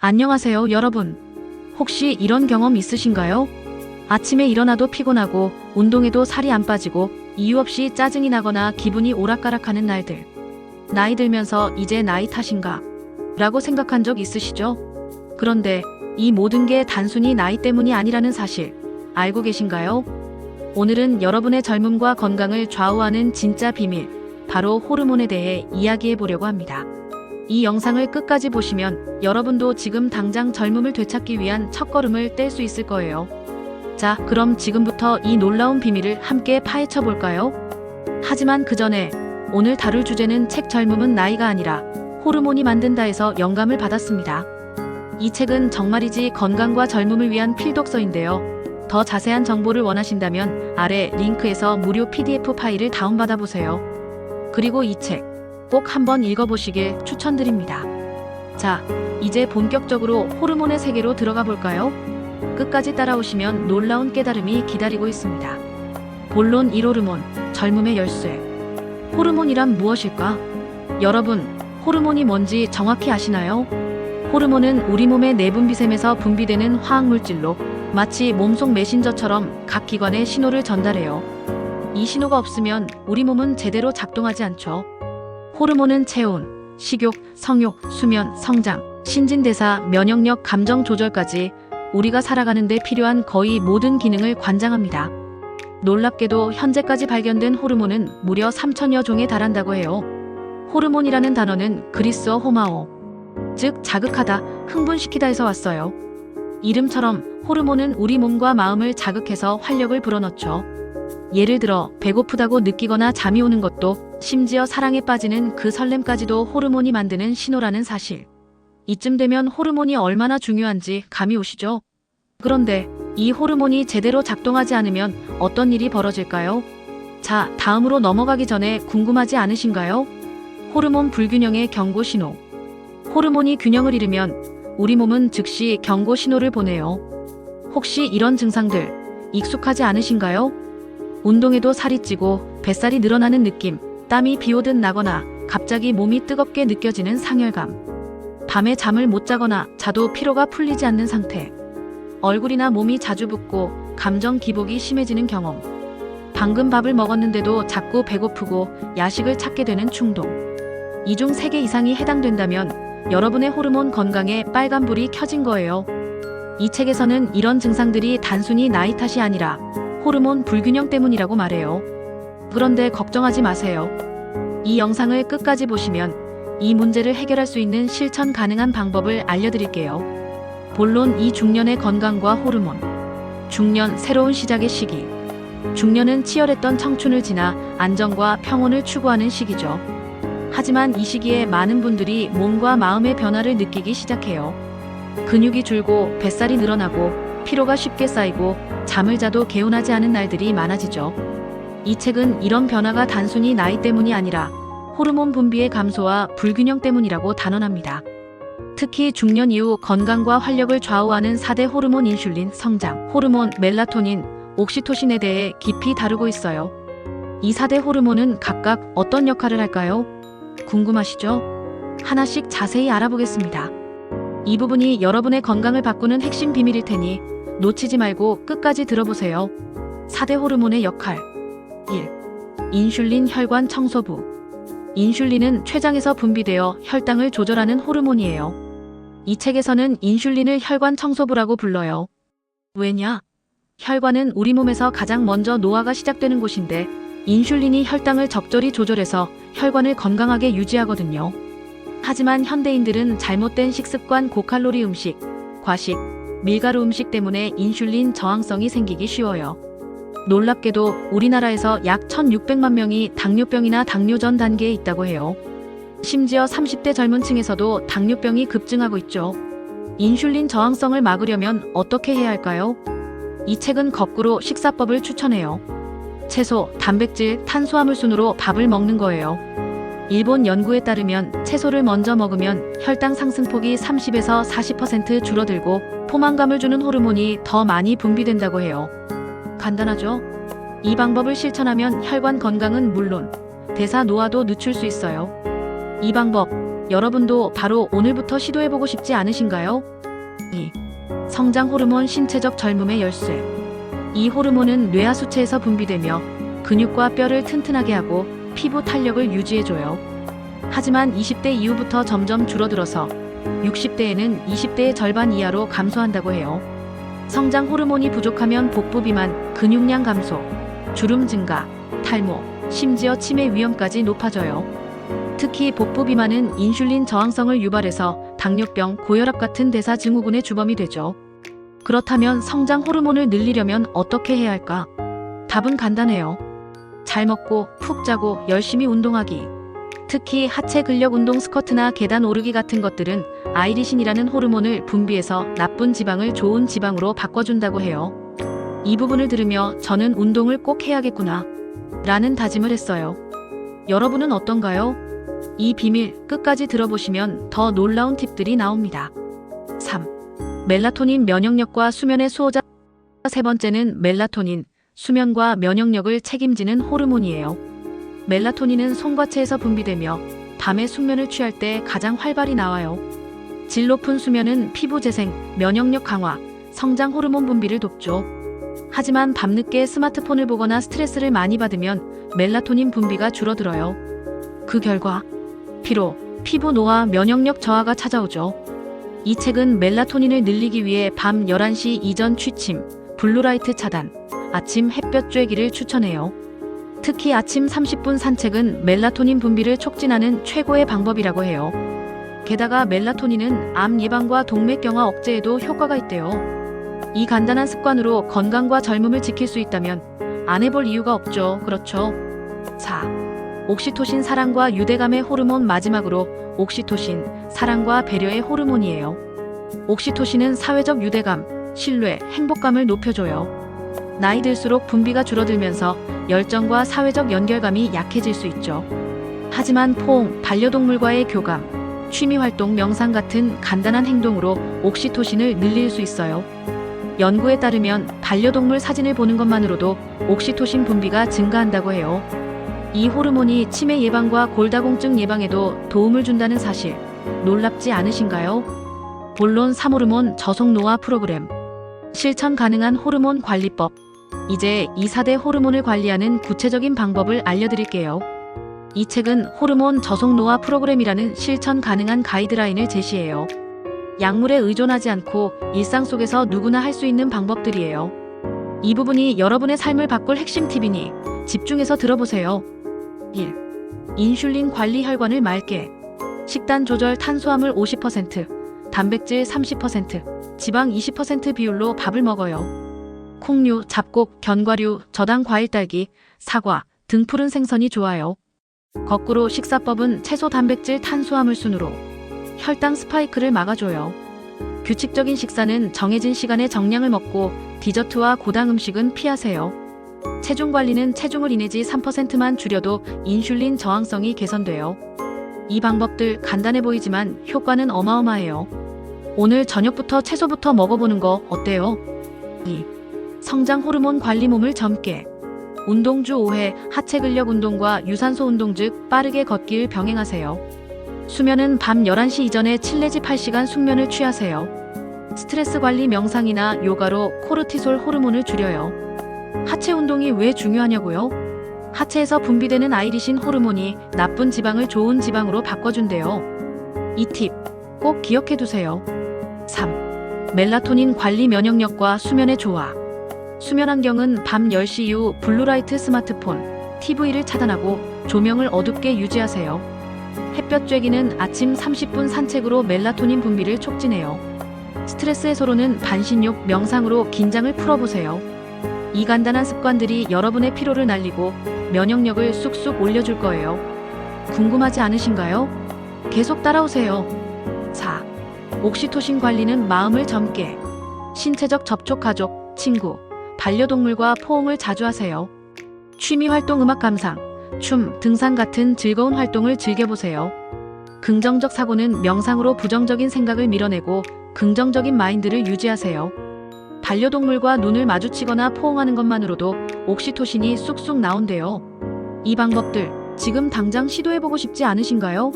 안녕하세요, 여러분. 혹시 이런 경험 있으신가요? 아침에 일어나도 피곤하고 운동해도 살이 안 빠지고 이유 없이 짜증이 나거나 기분이 오락가락하는 날들. 나이 들면서 이제 나이 탓인가? 라고 생각한 적 있으시죠? 그런데 이 모든 게 단순히 나이 때문이 아니라는 사실 알고 계신가요? 오늘은 여러분의 젊음과 건강을 좌우하는 진짜 비밀, 바로 호르몬에 대해 이야기해 보려고 합니다. 이 영상을 끝까지 보시면 여러분도 지금 당장 젊음을 되찾기 위한 첫걸음을 뗄 수 있을 거예요. 자, 그럼 지금부터 이 놀라운 비밀을 함께 파헤쳐 볼까요? 하지만 그 전에 오늘 다룰 주제는 책 젊음은 나이가 아니라 호르몬이 만든다에서 영감을 받았습니다. 이 책은 정말이지 건강과 젊음을 위한 필독서인데요. 더 자세한 정보를 원하신다면 아래 링크에서 무료 PDF 파일을 다운받아 보세요. 그리고 이 책 꼭 한번 읽어보시길 추천드립니다. 자, 이제 본격적으로 호르몬의 세계로 들어가 볼까요? 끝까지 따라오시면 놀라운 깨달음이 기다리고 있습니다. 본론 1호르몬, 젊음의 열쇠. 호르몬이란 무엇일까? 여러분, 호르몬이 뭔지 정확히 아시나요? 호르몬은 우리 몸의 내분비샘에서 분비되는 화학물질로 마치 몸속 메신저처럼 각 기관에 신호를 전달해요. 이 신호가 없으면 우리 몸은 제대로 작동하지 않죠. 호르몬은 체온, 식욕, 성욕, 수면, 성장, 신진대사, 면역력, 감정 조절까지 우리가 살아가는 데 필요한 거의 모든 기능을 관장합니다. 놀랍게도 현재까지 발견된 호르몬은 무려 3,000여 종에 달한다고 해요. 호르몬이라는 단어는 그리스어 호마오, 즉 자극하다, 흥분시키다에서 왔어요. 이름처럼 호르몬은 우리 몸과 마음을 자극해서 활력을 불어넣죠. 예를 들어 배고프다고 느끼거나 잠이 오는 것도, 심지어 사랑에 빠지는 그 설렘까지도 호르몬이 만드는 신호라는 사실. 이쯤 되면 호르몬이 얼마나 중요한지 감이 오시죠? 그런데 이 호르몬이 제대로 작동하지 않으면 어떤 일이 벌어질까요? 자, 다음으로 넘어가기 전에 궁금하지 않으신가요? 호르몬 불균형의 경고 신호. 호르몬이 균형을 잃으면 우리 몸은 즉시 경고 신호를 보내요. 혹시 이런 증상들 익숙하지 않으신가요? 운동해도 살이 찌고 뱃살이 늘어나는 느낌, 땀이 비오듯 나거나 갑자기 몸이 뜨겁게 느껴지는 상열감, 밤에 잠을 못 자거나 자도 피로가 풀리지 않는 상태, 얼굴이나 몸이 자주 붓고 감정 기복이 심해지는 경험, 방금 밥을 먹었는데도 자꾸 배고프고 야식을 찾게 되는 충동. 이 중 3개 이상이 해당된다면 여러분의 호르몬 건강에 빨간불이 켜진 거예요. 이 책에서는 이런 증상들이 단순히 나이 탓이 아니라 호르몬 불균형 때문이라고 말해요. 그런데 걱정하지 마세요. 이 영상을 끝까지 보시면 이 문제를 해결할 수 있는 실천 가능한 방법을 알려드릴게요. 본론 2. 중년의 건강과 호르몬. 중년, 새로운 시작의 시기. 중년은 치열했던 청춘을 지나 안정과 평온을 추구하는 시기죠. 하지만 이 시기에 많은 분들이 몸과 마음의 변화를 느끼기 시작해요. 근육이 줄고 뱃살이 늘어나고 피로가 쉽게 쌓이고 잠을 자도 개운하지 않은 날들이 많아지죠. 이 책은 이런 변화가 단순히 나이 때문이 아니라 호르몬 분비의 감소와 불균형 때문이라고 단언합니다. 특히 중년 이후 건강과 활력을 좌우하는 4대 호르몬 인슐린, 성장, 호르몬, 멜라토닌, 옥시토신에 대해 깊이 다루고 있어요. 이 4대 호르몬은 각각 어떤 역할을 할까요? 궁금하시죠? 하나씩 자세히 알아보겠습니다. 이 부분이 여러분의 건강을 바꾸는 핵심 비밀일 테니 놓치지 말고 끝까지 들어보세요. 4대 호르몬의 역할. 1. 인슐린 혈관 청소부. 인슐린은 췌장에서 분비되어 혈당을 조절하는 호르몬이에요. 이 책에서는 인슐린을 혈관 청소부라고 불러요. 왜냐? 혈관은 우리 몸에서 가장 먼저 노화가 시작되는 곳인데 인슐린이 혈당을 적절히 조절해서 혈관을 건강하게 유지하거든요. 하지만 현대인들은 잘못된 식습관, 고칼로리 음식, 과식, 밀가루 음식 때문에 인슐린 저항성이 생기기 쉬워요. 놀랍게도 우리나라에서 약 1,600만 명이 당뇨병이나 당뇨 전 단계에 있다고 해요. 심지어 30대 젊은 층에서도 당뇨병이 급증하고 있죠. 인슐린 저항성을 막으려면 어떻게 해야 할까요? 이 책은 거꾸로 식사법을 추천해요. 채소, 단백질, 탄수화물 순으로 밥을 먹는 거예요. 일본 연구에 따르면 채소를 먼저 먹으면 혈당 상승폭이 30에서 40% 줄어들고 포만감을 주는 호르몬이 더 많이 분비된다고 해요. 간단하죠? 이 방법을 실천하면 혈관 건강은 물론 대사 노화도 늦출 수 있어요. 이 방법 여러분도 바로 오늘부터 시도해보고 싶지 않으신가요? 2. 성장 호르몬 신체적 젊음의 열쇠. 이 호르몬은 뇌하수체에서 분비되며 근육과 뼈를 튼튼하게 하고 피부 탄력을 유지해줘요. 하지만 20대 이후부터 점점 줄어들어서 60대에는 20대의 절반 이하로 감소한다고 해요. 성장 호르몬이 부족하면 복부 비만, 근육량 감소, 주름 증가, 탈모, 심지어 치매 위험까지 높아져요. 특히 복부 비만은 인슐린 저항성을 유발해서 당뇨병, 고혈압 같은 대사 증후군의 주범이 되죠. 그렇다면 성장 호르몬을 늘리려면 어떻게 해야 할까? 답은 간단해요. 잘 먹고 푹 자고 열심히 운동하기. 특히 하체 근력 운동, 스쿼트나 계단 오르기 같은 것들은 아이리신이라는 호르몬을 분비해서 나쁜 지방을 좋은 지방으로 바꿔준다고 해요. 이 부분을 들으며 저는 운동을 꼭 해야겠구나 라는 다짐을 했어요. 여러분은 어떤가요? 이 비밀 끝까지 들어보시면 더 놀라운 팁들이 나옵니다. 3. 멜라토닌 면역력과 수면의 수호자. 세 번째는 멜라토닌, 수면과 면역력을 책임지는 호르몬이에요. 멜라토닌은 송과체에서 분비되며 밤에 숙면을 취할 때 가장 활발히 나와요. 질 높은 수면은 피부 재생, 면역력 강화, 성장 호르몬 분비를 돕죠. 하지만 밤늦게 스마트폰을 보거나 스트레스를 많이 받으면 멜라토닌 분비가 줄어들어요. 그 결과 피로, 피부 노화, 면역력 저하가 찾아오죠. 이 책은 멜라토닌을 늘리기 위해 밤 11시 이전 취침, 블루라이트 차단, 아침 햇볕 쬐기를 추천해요. 특히 아침 30분 산책은 멜라토닌 분비를 촉진하는 최고의 방법이라고 해요. 게다가 멜라토닌은 암 예방과 동맥경화 억제에도 효과가 있대요. 이 간단한 습관으로 건강과 젊음을 지킬 수 있다면 안 해볼 이유가 없죠. 그렇죠? 4. 옥시토신, 사랑과 유대감의 호르몬. 마지막으로 옥시토신, 사랑과 배려의 호르몬이에요. 옥시토신은 사회적 유대감, 신뢰, 행복감을 높여줘요. 나이 들수록 분비가 줄어들면서 열정과 사회적 연결감이 약해질 수 있죠. 하지만 포옹, 반려동물과의 교감, 취미활동, 명상 같은 간단한 행동으로 옥시토신을 늘릴 수 있어요. 연구에 따르면 반려동물 사진을 보는 것만으로도 옥시토신 분비가 증가한다고 해요. 이 호르몬이 치매 예방과 골다공증 예방에도 도움을 준다는 사실, 놀랍지 않으신가요? 본론 3호르몬 저속 노화 프로그램. 실천 가능한 호르몬 관리법. 이제 이 4대 호르몬을 관리하는 구체적인 방법을 알려드릴게요. 이 책은 호르몬 저속 노화 프로그램이라는 실천 가능한 가이드라인을 제시해요. 약물에 의존하지 않고 일상 속에서 누구나 할 수 있는 방법들이에요. 이 부분이 여러분의 삶을 바꿀 핵심 팁이니 집중해서 들어보세요. 1. 인슐린 관리. 혈관을 맑게. 식단 조절. 탄수화물 50%, 단백질 30%, 지방 20% 비율로 밥을 먹어요. 콩류, 잡곡, 견과류, 저당 과일, 딸기, 사과 등 푸른 생선이 좋아요. 거꾸로 식사법은 채소, 단백질, 탄수화물 순으로 혈당 스파이크를 막아줘요. 규칙적인 식사는 정해진 시간에 정량을 먹고 디저트와 고당 음식은 피하세요. 체중 관리는 체중을 이내지 3%만 줄여도 인슐린 저항성이 개선돼요. 이 방법들 간단해 보이지만 효과는 어마어마해요. 오늘 저녁부터 채소부터 먹어보는 거 어때요? 2. 성장 호르몬 관리. 몸을 젊게. 운동 주 5회, 하체 근력 운동과 유산소 운동, 즉 빠르게 걷기를 병행하세요. 수면은 밤 11시 이전에 7 내지 8시간 숙면을 취하세요. 스트레스 관리, 명상이나 요가로 코르티솔 호르몬을 줄여요. 하체 운동이 왜 중요하냐고요? 하체에서 분비되는 아이리신 호르몬이 나쁜 지방을 좋은 지방으로 바꿔준대요. 이 팁 꼭 기억해 두세요. 3. 멜라토닌 관리. 면역력과 수면의 조화. 수면 환경은 밤 10시 이후 블루라이트, 스마트폰, TV를 차단하고 조명을 어둡게 유지하세요. 햇볕 쬐기는 아침 30분 산책으로 멜라토닌 분비를 촉진해요. 스트레스 해소로는 반신욕, 명상으로 긴장을 풀어보세요. 이 간단한 습관들이 여러분의 피로를 날리고 면역력을 쑥쑥 올려줄 거예요. 궁금하지 않으신가요? 계속 따라오세요. 4. 옥시토신 관리는 마음을 젊게. 신체적 접촉. 가족, 친구, 반려동물과 포옹을 자주 하세요. 취미 활동, 음악 감상, 춤, 등산 같은 즐거운 활동을 즐겨보세요. 긍정적 사고는 명상으로 부정적인 생각을 밀어내고 긍정적인 마인드를 유지하세요. 반려동물과 눈을 마주치거나 포옹하는 것만으로도 옥시토신이 쑥쑥 나온대요. 이 방법들 지금 당장 시도해보고 싶지 않으신가요?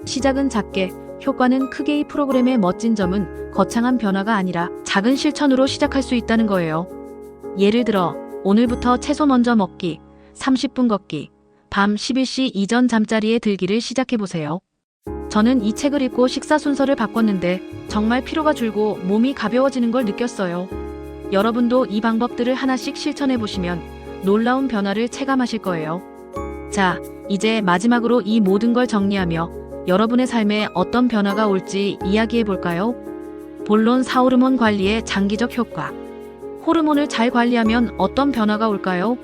시작은 작게, 효과는 크게. 이 프로그램의 멋진 점은 거창한 변화가 아니라 작은 실천으로 시작할 수 있다는 거예요. 예를 들어, 오늘부터 채소 먼저 먹기, 30분 걷기, 밤 11시 이전 잠자리에 들기를 시작해보세요. 저는 이 책을 읽고 식사 순서를 바꿨는데 정말 피로가 줄고 몸이 가벼워지는 걸 느꼈어요. 여러분도 이 방법들을 하나씩 실천해보시면 놀라운 변화를 체감하실 거예요. 자, 이제 마지막으로 이 모든 걸 정리하며 여러분의 삶에 어떤 변화가 올지 이야기해볼까요? 본론 4호르몬 관리의 장기적 효과. 호르몬을 잘 관리하면 어떤 변화가 올까요?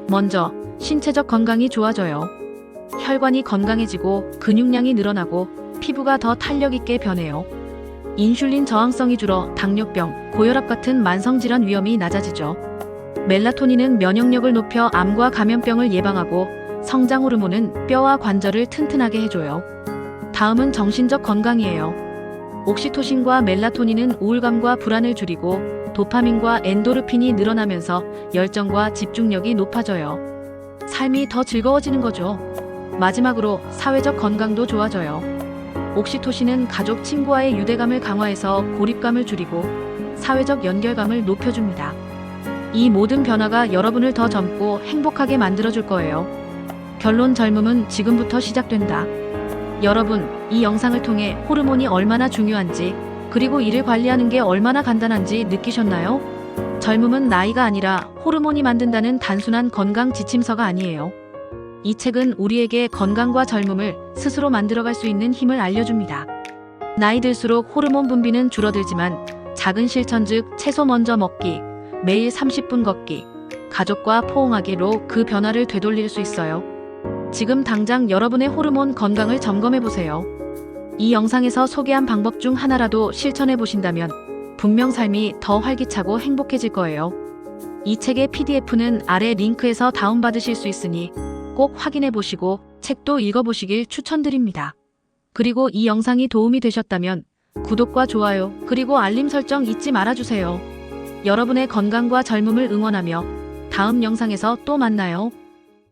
먼저, 신체적 건강이 좋아져요. 혈관이 건강해지고 근육량이 늘어나고 피부가 더 탄력 있게 변해요. 인슐린 저항성이 줄어 당뇨병, 고혈압 같은 만성질환 위험이 낮아지죠. 멜라토닌은 면역력을 높여 암과 감염병을 예방하고 성장 호르몬은 뼈와 관절을 튼튼하게 해줘요. 다음은 정신적 건강이에요. 옥시토신과 멜라토닌은 우울감과 불안을 줄이고 도파민과 엔도르핀이 늘어나면서 열정과 집중력이 높아져요. 삶이 더 즐거워지는 거죠. 마지막으로 사회적 건강도 좋아져요. 옥시토신은 가족 친구와의 유대감을 강화해서 고립감을 줄이고 사회적 연결감을 높여줍니다. 이 모든 변화가 여러분을 더 젊고 행복하게 만들어줄 거예요. 결론: 젊음은 지금부터 시작된다. 여러분, 이 영상을 통해 호르몬이 얼마나 중요한지, 그리고 이를 관리하는 게 얼마나 간단한지 느끼셨나요? 젊음은 나이가 아니라 호르몬이 만든다는 단순한 건강 지침서가 아니에요. 이 책은 우리에게 건강과 젊음을 스스로 만들어갈 수 있는 힘을 알려줍니다. 나이 들수록 호르몬 분비는 줄어들지만 작은 실천, 즉 채소 먼저 먹기, 매일 30분 걷기, 가족과 포옹하기로 그 변화를 되돌릴 수 있어요. 지금 당장 여러분의 호르몬 건강을 점검해보세요. 이 영상에서 소개한 방법 중 하나라도 실천해 보신다면 분명 삶이 더 활기차고 행복해질 거예요. 이 책의 PDF는 아래 링크에서 다운받으실 수 있으니 꼭 확인해 보시고 책도 읽어보시길 추천드립니다. 그리고 이 영상이 도움이 되셨다면 구독과 좋아요, 그리고 알림 설정 잊지 말아주세요. 여러분의 건강과 젊음을 응원하며 다음 영상에서 또 만나요.